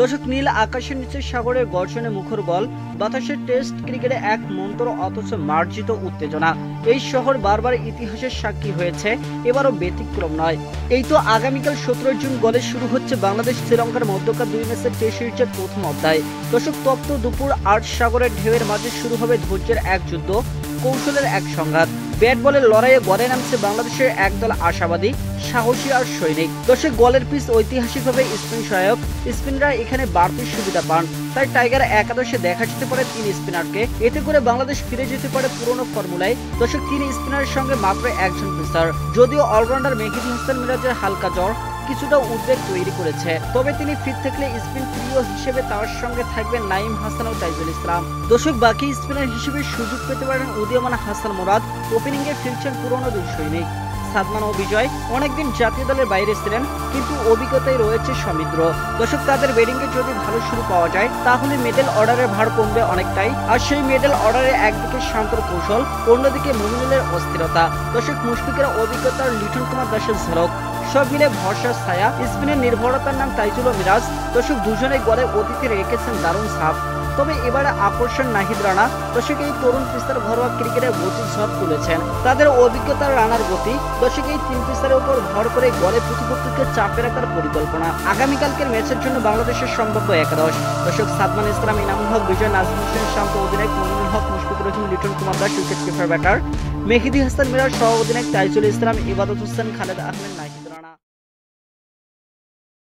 দর্শক, নীল আকাশের নিচে সাগরের গর্জনে মুখর বল, বাতাসের টেস্ট ক্রিকেটে এক মন্ত্র অথচ মার্জিত উত্তেজনা। এই শহর বারবার ইতিহাসের সাক্ষী হয়েছে, এবারও ব্যতিক্রম নয়। এই তো আগামীকাল 17 জুন গলে শুরু হচ্ছে বাংলাদেশ শ্রীলঙ্কার মধ্যকার 2 ম্যাচের টেস্ট সিরিজের প্রথম অধ্যায়। দর্শক, তপ্ত দুপুর আর সাগরের ঢেউয়ের মাঝে শুরু হবে ধৈর্যের এক যুদ্ধ, কৌশলের এক সংঘাত। ব্যাট বলের লড়াইয়ে গলে নামছে বাংলাদেশের একদল আশাবাদী, সাহসী আর সৈনিক। দর্শক, গলের পিচ ঐতিহাসিকভাবে স্পিন সহায়ক, স্পিনাররা এখানে বাড়তি সুবিধা পান। তাই টাইগার একাদশে দেখা যেতে পারে 3 স্পিনারকে। এতে করে বাংলাদেশ ফিরে যেতে পারে পুরনো ফর্মুলায়। দর্শক, 3 স্পিনারের সঙ্গে মাত্র একজন পেসার। যদিও অলরাউন্ডার মেহেদী হাসান মিরাজের হালকা জ্বর কিছুটা উদ্বেগ তৈরি করেছে, তবে তিনি ফিট থাকলে স্পিন প্রিয় হিসেবে তার সঙ্গে থাকবেন নাঈম হাসান ও তাইজুল ইসলাম। দর্শক, বাকি স্পিনার হিসেবে সুযোগ পেতে পারেন উদীয়মান হাসান মুরাদ। ওপেনিংয়ে ফিরছেন পুরনো 2 সৈনিক সাদমান ও বিজয়। অনেকদিন জাতীয় দলের বাইরে ছিলেন, কিন্তু অভিজ্ঞতায় রয়েছে সমৃদ্ধ। দর্শক, তাদের ব্যাটিংয়ে যদি ভালো শুরু পাওয়া যায় তাহলে মিডল অর্ডারের ভার কমবে অনেকটাই। আর সেই মিডল অর্ডারে একদিকে শান্তর কৌশল, অন্যদিকে মুমিনুলের অস্থিরতা। দর্শক, মুশফিকের অভিজ্ঞতার লিটন কুমার দাসের ঝলক, সব মিলে ভরসার ছায়া। স্পিনের নির্ভরতার নাম তাইজুল ও মিরাজ। দর্শক, দুজনেই গলে অতীতে রেখেছেন দারুণ ছাপ। তবে এবারে আকর্ষণ নাহিদ রানা। দর্শক, এই তরুণ পেসার ঘরোয়া ক্রিকেটে গতির ঝড় তুলেছেন। তাদের অভিজ্ঞতার রানার গতি। দর্শক, এই 3 পেসারের উপর ভর করে গলে প্রতিপক্ষকে চাপে রাখার পরিকল্পনা। আগামীকালকের ম্যাচের জন্য বাংলাদেশের সম্ভাব্য একাদশ। দর্শক, সাদমান ইসলাম, ইনামুল হক, বিজয়, নাজমুল হোসেন শান্ত অধিনায়ক, Mominul Haque, Mushfiqur Rahim, Litton Kumar Das wicket keeper batter, Mehidy Hasan Miraz সহ অধিনায়ক, তাইজুল ইসলাম, ইবাদত হোসেন, খালেদ আহমেদ।